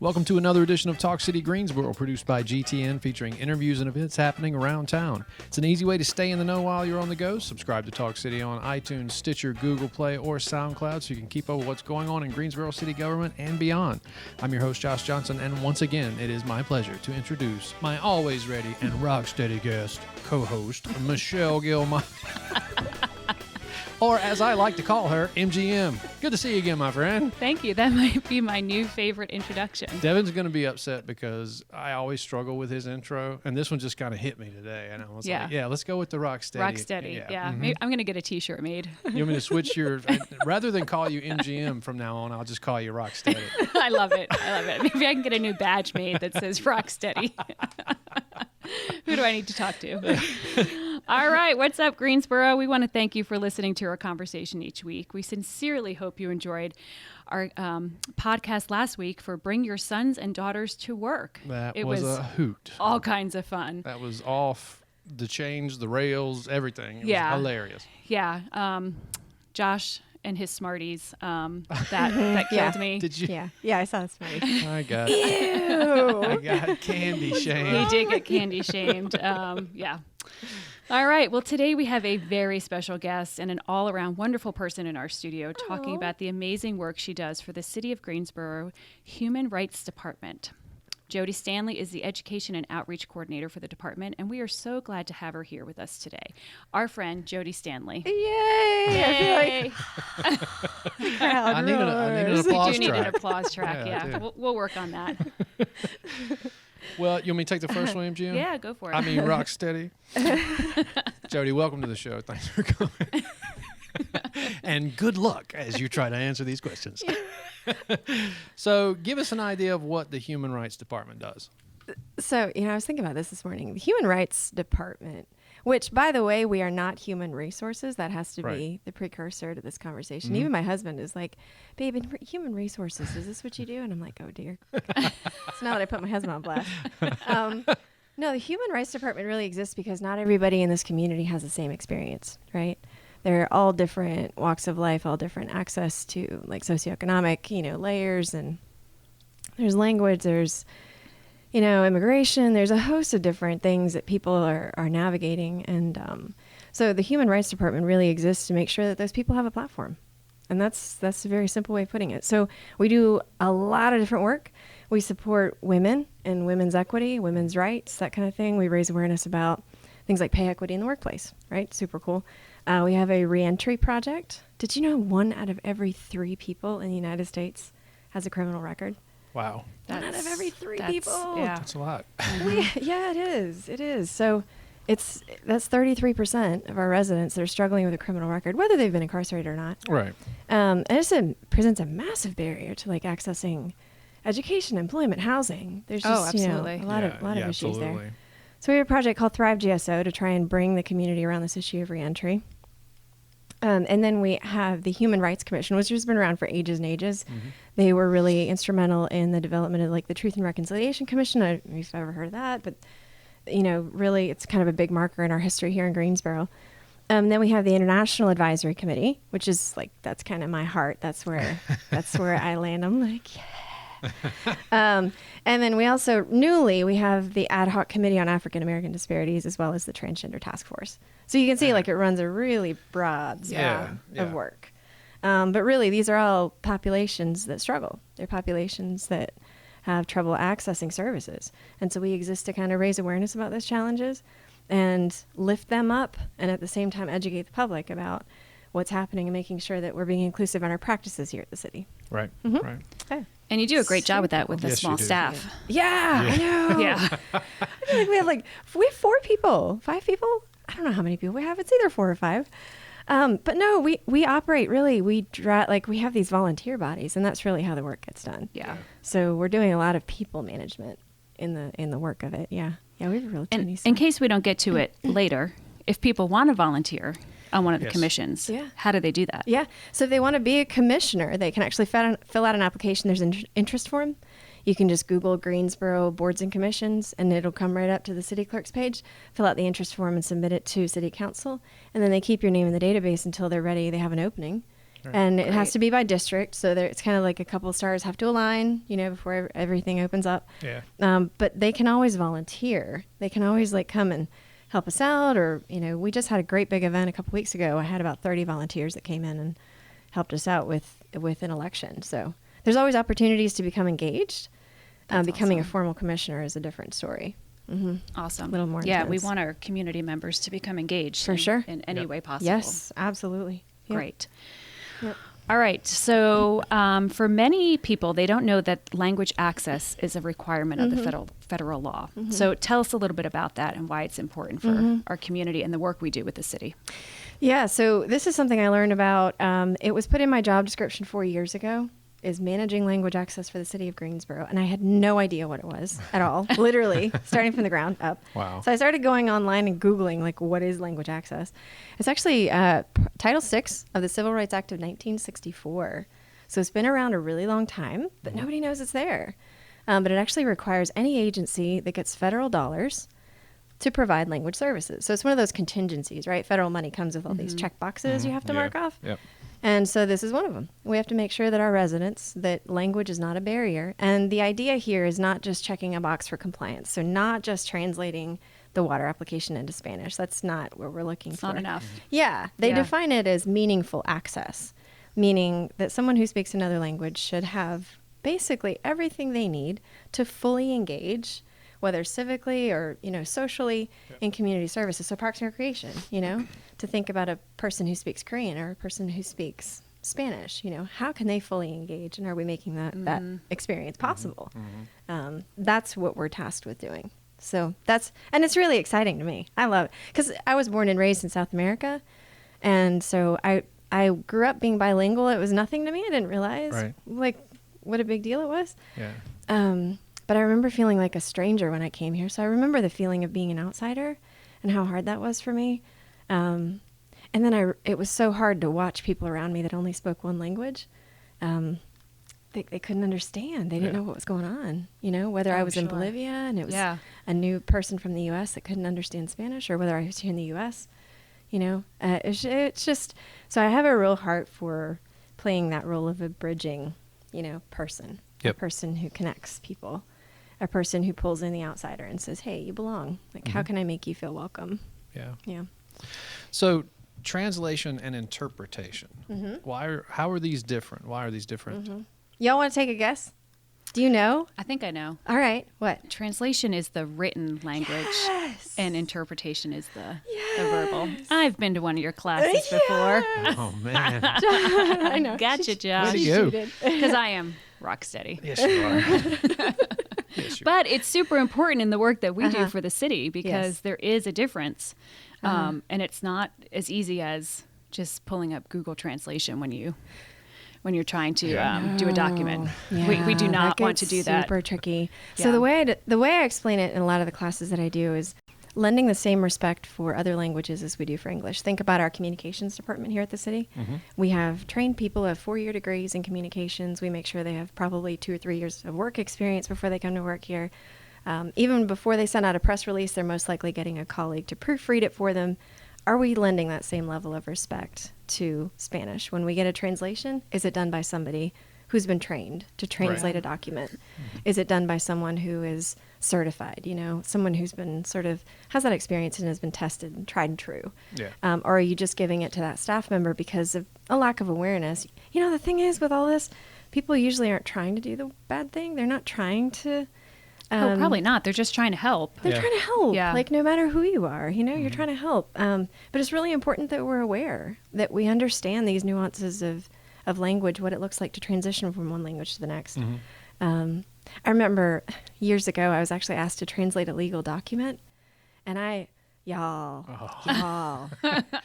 Welcome to another edition of Talk City Greensboro, produced by GTN, featuring interviews and events happening around town. It's an easy way to stay in the know while you're on the go. Subscribe to Talk City on iTunes, Stitcher, Google Play, or SoundCloud so you can keep up with what's going on in Greensboro city government and beyond. I'm your host, Josh Johnson, and once again, it is my pleasure to introduce my always ready and rock-steady guest, co-host, Michelle Gilmore. Or, as I like to call her, MGM. Good to see you again, my friend. Thank you. That might be my new favorite introduction. Devin's going to be upset because I always struggle with his intro, and this one just kind of hit me today. And I was like, yeah, let's go with the rock steady. Rock steady, yeah. Maybe I'm going to get a T-shirt made. You want me to switch your... rather than call you MGM from now on, I'll just call you rock steady. I love it. Maybe I can get a new badge made that says rock steady. Who do I need to talk to? All right. What's up, Greensboro? We want to thank you for listening to our conversation each week. We sincerely hope you enjoyed our podcast last week for Bring Your Sons and Daughters to Work. It was a hoot. All kinds of fun. That was off the chains, the rails, everything. It was hilarious. Yeah. Josh and his Smarties, that killed me. Did you? Yeah, I saw the Smarties. I got Ew. I got candy shamed. He did get candy shamed. Yeah. All right. Well, today we have a very special guest and an all-around wonderful person in our studio talking about the amazing work she does for the City of Greensboro Human Rights Department. Jodie Stanley is the Education and Outreach Coordinator for the department, and we are so glad to have her here with us today. Our friend, Jodie Stanley. Yay! Yay! I need an applause track. We do need an applause track, Yeah. We'll work on that. Well, you want me to take the first one, Jim? Yeah, go for it. I mean, rock steady. Jodie, welcome to the show. Thanks for coming. And good luck as you try to answer these questions. So give us an idea of what the Human Rights Department does. So, I was thinking about this morning. The Human Rights Department, which, by the way, we are not human resources. That has to be the precursor to this conversation. Mm-hmm. Even my husband is like, babe, in human resources, is this what you do? And I'm like, oh, dear. So now that I put my husband on blast. No, the Human Rights Department really exists because not everybody in this community has the same experience, right? They're all different walks of life, all different access to like socioeconomic, layers, and there's language, there's, immigration, there's a host of different things that people are navigating. And so the Human Rights Department really exists to make sure that those people have a platform. And that's a very simple way of putting it. So we do a lot of different work. We support women and women's equity, women's rights, that kind of thing. We raise awareness about things like pay equity in the workplace, right? Super cool. We have a reentry project. Did you know 1 out of every 3 people in the United States has a criminal record? Wow. 1 out of every 3 people. Yeah. That's a lot. Yeah, it is. It is. So that's 33% of our residents that are struggling with a criminal record, whether they've been incarcerated or not. Right. And it presents a massive barrier to like accessing education, employment, housing. There's just absolutely. a lot of issues absolutely. there. So we have a project called Thrive GSO to try and bring the community around this issue of reentry. And then we have the Human Rights Commission, which has been around for ages and ages. Mm-hmm. They were really instrumental in the development of like the Truth and Reconciliation Commission. I don't know if you've ever heard of that, but really it's kind of a big marker in our history here in Greensboro. Then we have the International Advisory Committee, which is like, that's kind of my heart. That's where I land. I'm like, yeah. And then we also, we have the Ad Hoc Committee on African American Disparities, as well as the Transgender Task Force. So you can see like it runs a really broad spectrum of work. But really, these are all populations that struggle. They're populations that have trouble accessing services. And so we exist to kind of raise awareness about those challenges and lift them up, and at the same time educate the public about what's happening and making sure that we're being inclusive in our practices here at the city. Right. Mm-hmm. Right. Okay. And you do a great job with that with a Yes, small you do. staff. Yeah, I know. Yeah. I feel like we have 4 people, 5 people. I don't know how many people we have. It's either 4 or 5. But no, we operate really. We have these volunteer bodies, and that's really how the work gets done. Yeah. So we're doing a lot of people management in the work of it. Yeah. Yeah, we have a real teeny In case we don't get to it later, if people want to volunteer on one of the Yes. commissions, Yeah. how do they do that? Yeah. So if they want to be a commissioner, they can actually fill out an application. There's an interest form. You can just Google Greensboro Boards and Commissions, and it'll come right up to the city clerk's page. Fill out the interest form and submit it to city council. And then they keep your name in the database until they're ready. They have an opening. And it has Great. to be by district. So there, it's kind of like a couple of stars have to align, before everything opens up. Yeah. But they can always volunteer. They can always come and help us out. Or, we just had a great big event a couple weeks ago. I had about 30 volunteers that came in and helped us out with an election. So there's always opportunities to become engaged. Becoming a formal commissioner is a different story. Mm-hmm. Awesome. A little more Yeah, we intense. want our community members to become engaged For sure. in any way possible. Yes, absolutely. Yep. Great. Yep. All right. So for many people, they don't know that language access is a requirement of the federal law. So tell us a little bit about that and why it's important for our community and the work we do with the city. Yeah, so this is something I learned about. It was put in my job description 4 years ago, is managing language access for the city of Greensboro. And I had no idea what it was at all, literally, starting from the ground up. Wow. So I started going online and Googling, what is language access? It's actually Title VI of the Civil Rights Act of 1964. So it's been around a really long time, but nobody knows it's there. But it actually requires any agency that gets federal dollars to provide language services. So it's one of those contingencies, right? Federal money comes with all these check boxes you have to mark off. Yep. And so this is one of them. We have to make sure that our residents, that language is not a barrier. And the idea here is not just checking a box for compliance. So not just translating the water application into Spanish. That's not what we're looking for. Not enough. Yeah. They Yeah. define it as meaningful access, meaning that someone who speaks another language should have basically everything they need to fully engage, whether civically or, socially, in community services. So Parks and Recreation, to think about a person who speaks Korean or a person who speaks Spanish, how can they fully engage, and are we making that experience possible? That's what we're tasked with doing. So and it's really exciting to me. I love it because I was born and raised in South America. And so I grew up being bilingual. It was nothing to me. I didn't realize what a big deal it was. Yeah. But I remember feeling like a stranger when I came here. So I remember the feeling of being an outsider and how hard that was for me. And then it was so hard to watch people around me that only spoke one language. They couldn't understand. They didn't know what was going on, whether I was in Bolivia and it was a new person from the U.S. that couldn't understand Spanish, or whether I was here in the U.S., it's just, so I have a real heart for playing that role of a bridging, person, a person who connects people, a person who pulls in the outsider and says, hey, you belong. How can I make you feel welcome? Yeah. Yeah. So translation and interpretation. How are these different? Why are these different? Y'all want to take a guess? Do you know? I think I know. All right. What? Translation is the written language, and interpretation is the verbal. I've been to one of your classes before. Oh, man. I know. Gotcha, Josh. Way to go. Because I am rock steady. Yes, you are. Yes, you are. But it's super important in the work that we do for the city because there is a difference. And it's not as easy as just pulling up Google Translation when you're trying to do a document. We do not want to do that. Super tricky. Yeah. So the way I explain it in a lot of the classes that I do is lending the same respect for other languages as we do for English. Think about our communications department here at the city. We have trained people who have 4-year degrees in communications. We make sure they have probably 2 or 3 years of work experience before they come to work here. Even before they send out a press release, they're most likely getting a colleague to proofread it for them. Are we lending that same level of respect to Spanish? When we get a translation, is it done by somebody who's been trained to translate a document? Is it done by someone who is certified, someone who's been has that experience and has been tested and tried and true? Yeah. Or are you just giving it to that staff member because of a lack of awareness? The thing is with all this, people usually aren't trying to do the bad thing. They're not trying to... probably not. They're just trying to help. They're trying to help. Yeah. No matter who you are, you're trying to help. But it's really important that we're aware, that we understand these nuances of language, what it looks like to transition from one language to the next. I remember years ago, I was actually asked to translate a legal document, and y'all,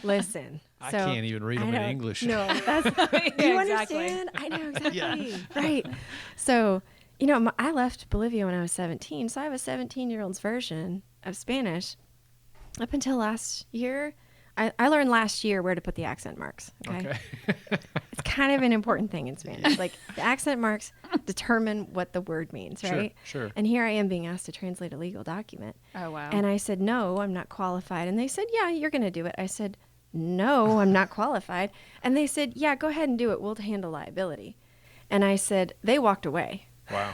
listen. I can't even read them in English. No, that's, do you understand? I know exactly. Right. So, I left Bolivia when I was 17, so I have a 17-year-old's version of Spanish. Up until last year, I learned last year where to put the accent marks. Okay. It's kind of an important thing in Spanish. The accent marks determine what the word means, right? Sure. And here I am being asked to translate a legal document. Oh, wow. And I said, no, I'm not qualified. And they said, yeah, you're going to do it. I said, no, I'm not qualified. And they said, yeah, go ahead and do it. We'll handle liability. And I said, they walked away. Wow.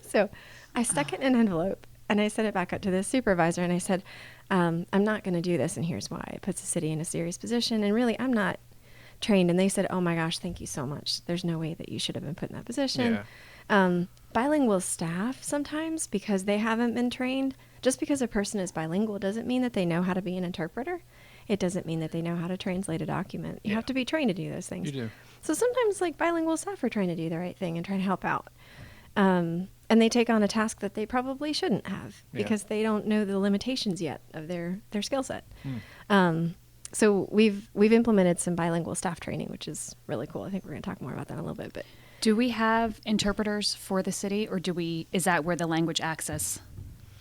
So I stuck it in an envelope and I sent it back up to the supervisor and I said, I'm not going to do this. And here's why. It puts the city in a serious position. And really, I'm not trained. And they said, oh my gosh, thank you so much. There's no way that you should have been put in that position. Yeah. Bilingual staff sometimes, because they haven't been trained, just because a person is bilingual doesn't mean that they know how to be an interpreter. It doesn't mean that they know how to translate a document. You have to be trained to do those things. You do. So sometimes like bilingual staff are trying to do the right thing and trying to help out. And they take on a task that they probably shouldn't have because they don't know the limitations yet of their skill set. So we've implemented some bilingual staff training, which is really cool. I think we're going to talk more about that in a little bit. But Do we have interpreters for the city, or is that where the language access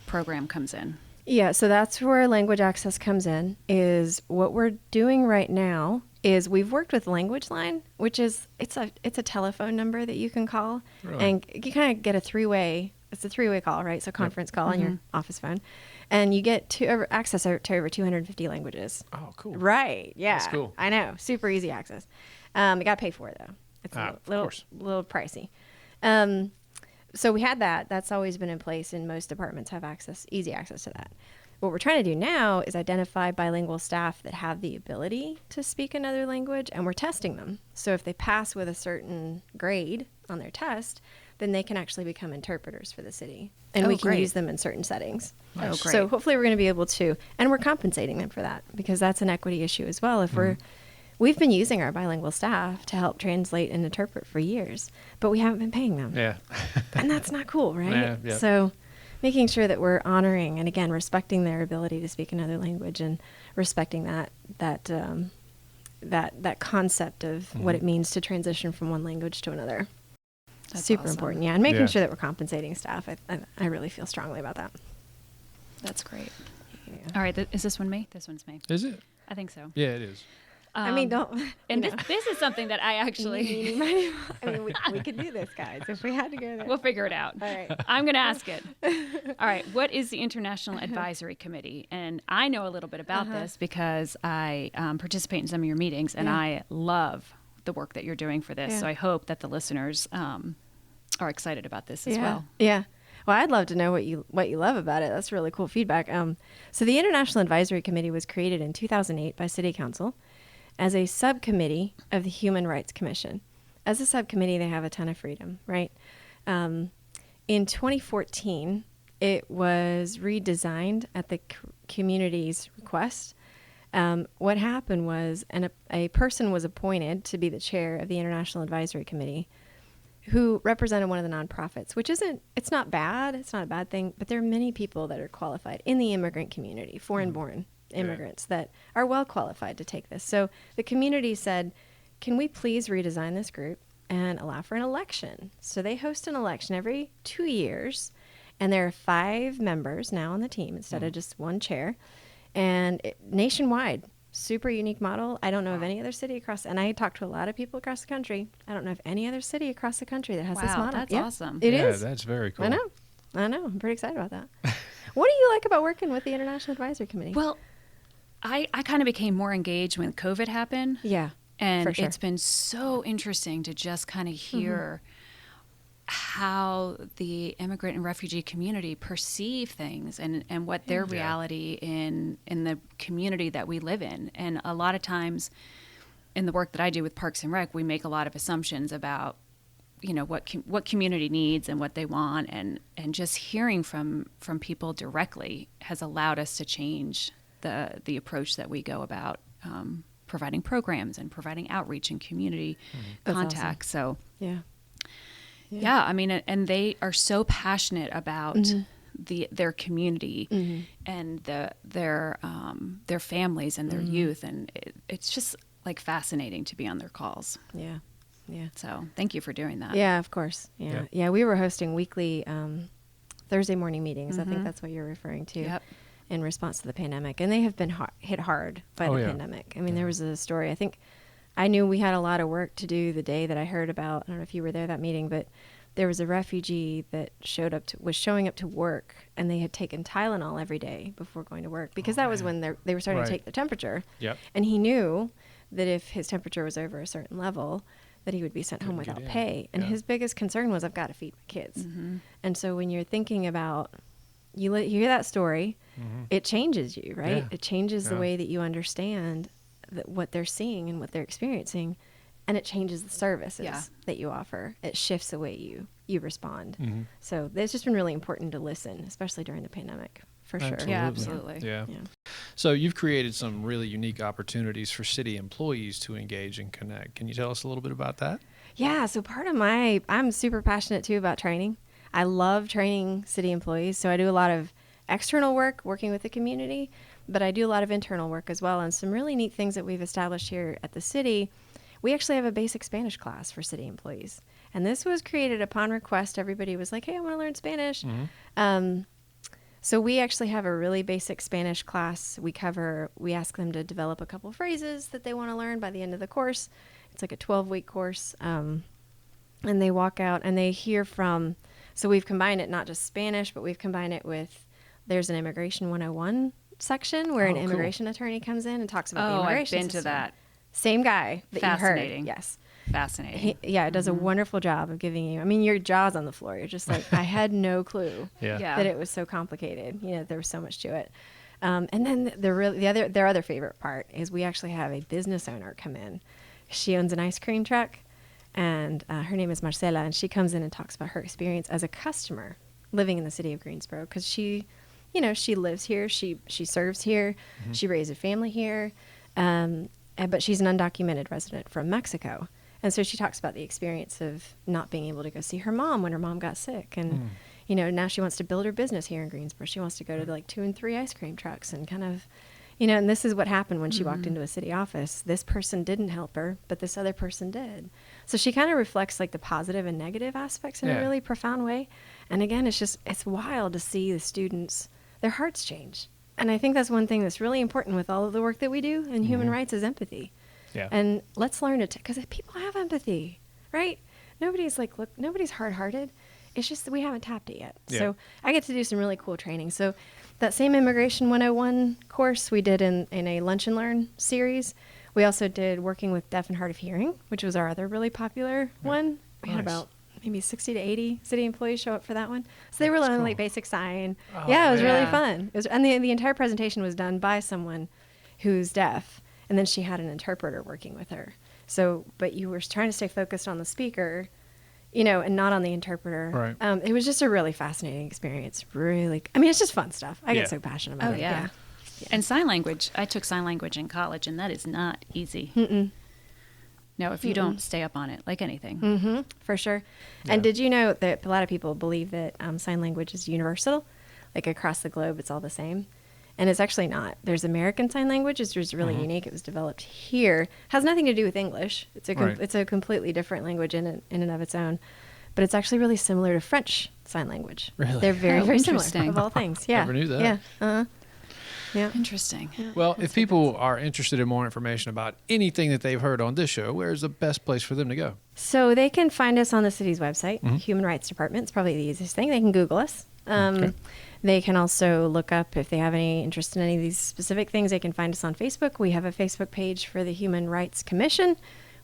program comes in? yeah, so that's where language access comes in. Is what we're doing right now is we've worked with Language Line, which is it's a telephone number that you can call, and you kind of get a three-way. It's a three-way call, right? So conference call on your office phone, and you get access to over 250 languages. Oh, cool. Right? Yeah, That's cool. I know, super easy access. You got to pay for it though. It's a little pricey. So we had that. That's always been in place, and most departments have easy access to that. What we're trying to do now is identify bilingual staff that have the ability to speak another language, and we're testing them. So if they pass with a certain grade on their test, then they can actually become interpreters for the city, and we can use them in certain settings. Oh, great. So hopefully we're going to be able to, and we're compensating them for that, because that's an equity issue as well. If we've been using our bilingual staff to help translate and interpret for years, but we haven't been paying them. Yeah. And that's not cool, right? Yeah. So making sure that we're honoring and, again, respecting their ability to speak another language and respecting that concept of what it means to transition from one language to another. That's super awesome. important. Yeah. And making sure that we're compensating staff. I really feel strongly about that. That's great. Yeah. All right, is this one me? This one's me. Is it? I think so. Yeah, it is. I mean, don't. And this is something that I actually. We could do this, guys, if we had to go there. We'll figure it out. All right. I'm going to ask it. All right. What is the International Advisory Committee? And I know a little bit about this because I participate in some of your meetings, and I love the work that you're doing for this. Yeah. So I hope that the listeners are excited about this as well. Yeah. Well, I'd love to know what you love about it. That's really cool feedback. So the International Advisory Committee was created in 2008 by City Council as a subcommittee of the Human Rights Commission. As a subcommittee, they have a ton of freedom, right? In 2014, it was redesigned at the community's request. What happened was a person was appointed to be the chair of the International Advisory Committee who represented one of the nonprofits, which it's not bad. It's not a bad thing, but there are many people that are qualified in the immigrant community, foreign-born immigrants that are well qualified to take this. So the community said, can we please redesign this group and allow for an election? So they host an election every 2 years, and there are 5 members now on the team instead of just one chair, and nationwide. Super unique model. I don't know of any other city and I talked to a lot of people across the country. I don't know of any other city across the country that has this model. That's awesome. It is. Yeah, that's very cool. I know. I'm pretty excited about that. What do you like about working with the International Advisory Committee? Well, I kind of became more engaged when COVID happened. Yeah. And for sure. it's been so interesting to just kind of hear how the immigrant and refugee community perceive things and what their reality in the community that we live in. And a lot of times in the work that I do with Parks and Rec, we make a lot of assumptions about, what community needs and what they want. And just hearing from people directly has allowed us to change the approach that we go about providing programs and providing outreach and community contact. Awesome. So yeah, I mean, and they are so passionate about their community and their families and their youth, and it's just like fascinating to be on their calls. Yeah. So thank you for doing that. Yeah, of course. Yeah. We were hosting weekly Thursday morning meetings. I think that's what you're referring to. Yep. In response to the pandemic, and they have been hit hard by the pandemic. I mean, there was a story. I think I knew we had a lot of work to do the day that I heard about. I don't know if you were there that meeting, but there was a refugee that was showing up to work, and they had taken Tylenol every day before going to work, because that was when they were starting to take the temperature. Yep. And he knew that if his temperature was over a certain level, that he would be sent home without pay. And his biggest concern was, I've got to feed my kids. And so when you're thinking about, you hear that story, it changes you, right? Yeah. It changes the way that you understand what they're seeing and what they're experiencing. And it changes the services that you offer. It shifts the way you respond. So it's just been really important to listen, especially during the pandemic, for sure. Yeah, absolutely. Yeah. So you've created some really unique opportunities for city employees to engage and connect. Can you tell us a little bit about that? Yeah, so I'm super passionate too about training. I love training city employees. So I do a lot of external work working with the community, but I do a lot of internal work as well. And some really neat things that we've established here at the city. We actually have a basic Spanish class for city employees. And this was created upon request. Everybody was like, hey, I want to learn Spanish. So we actually have a really basic Spanish class. We ask them to develop a couple phrases that they want to learn by the end of the course. It's like a 12-week course. And they walk out and they hear from, so we've combined it, not just Spanish, but we've combined it with, there's an Immigration 101 section where an immigration attorney comes in and talks about the immigration I've been system. to that. Same guy that Fascinating. you heard. Yes. Fascinating. It does a wonderful job of giving you, your jaw's on the floor. You're just like, I had no clue that it was so complicated. There was so much to it. And then their other favorite part is we actually have a business owner come in. She owns an ice cream truck, and her name is Marcela, and she comes in and talks about her experience as a customer living in the city of Greensboro, because she lives here, she serves here, she raised a family here, but she's an undocumented resident from Mexico. And so she talks about the experience of not being able to go see her mom when her mom got sick. And, now she wants to build her business here in Greensboro. She wants to go to like 2 and 3 ice cream trucks and kind of, and this is what happened when she walked into a city office. This person didn't help her, but this other person did. So she kind of reflects like the positive and negative aspects in a really profound way. And again, it's wild to see the students, their hearts change. And I think that's one thing that's really important with all of the work that we do in human rights is empathy. Yeah. And let's learn to, because people have empathy, right? Nobody's hard-hearted. It's just that we haven't tapped it yet. Yeah. So I get to do some really cool training. So that same Immigration 101 course we did in a Lunch and Learn series. We also did Working with Deaf and Hard of Hearing, which was our other really popular one. We had about maybe 60 to 80 city employees show up for that one. So they were learning like basic sign. It was really fun. And the entire presentation was done by someone who's deaf. And then she had an interpreter working with her. So, but you were trying to stay focused on the speaker, and not on the interpreter. Right. It was just a really fascinating experience. Really, it's just fun stuff. I get so passionate about it. Yeah. And sign language. I took sign language in college, and that is not easy. No, if you don't stay up on it, like anything. For sure. Yeah. And did you know that a lot of people believe that sign language is universal? Like across the globe, it's all the same. And it's actually not. There's American Sign Language, which is really unique. It was developed here. Has nothing to do with English. It's a completely different language in and of its own. But it's actually really similar to French Sign Language. Really? They're very, very similar, interesting. of all things. Yeah. Never knew that. Yeah. Yeah. Interesting. Well, if people are interested in more information about anything that they've heard on this show, where's the best place for them to go? So they can find us on the city's website, Human Rights Department. It's probably the easiest thing. They can Google us. They can also look up, if they have any interest in any of these specific things, they can find us on Facebook. We have a Facebook page for the Human Rights Commission.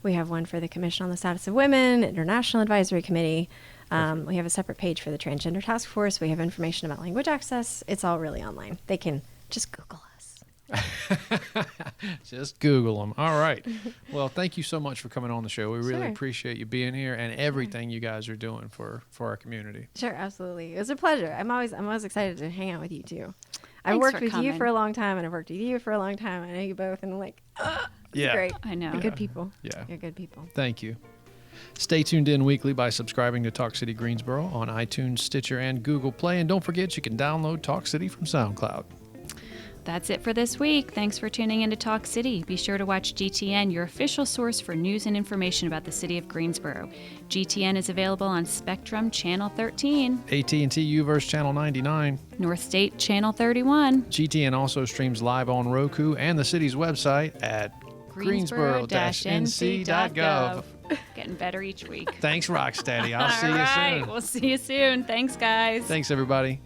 We have one for the Commission on the Status of Women, International Advisory Committee. We have a separate page for the Transgender Task Force. We have information about language access. It's all really online. They can just Google us. Just Google them. All right. Well, thank you so much for coming on the show. We really Sure. appreciate you being here and everything you guys are doing for our community. Sure, absolutely. It was a pleasure. I'm always excited to hang out with you too. I've Thanks worked for with you coming. for a long time, and I've worked with you for a long time. I know you both, and I'm like, Yeah. great. I know. You're good people. Yeah. You're good people. Thank you. Stay tuned in weekly by subscribing to Talk City Greensboro on iTunes, Stitcher, and Google Play. And don't forget, you can download Talk City from SoundCloud. That's it for this week. Thanks for tuning in to Talk City. Be sure to watch GTN, your official source for news and information about the city of Greensboro. GTN is available on Spectrum Channel 13, AT&T Uverse Channel 99. North State Channel 31, GTN also streams live on Roku and the city's website at greensboro-nc.gov. Getting better each week. Thanks, Rocksteady. I'll see All you right. soon. We'll see you soon. Thanks, guys. Thanks, everybody.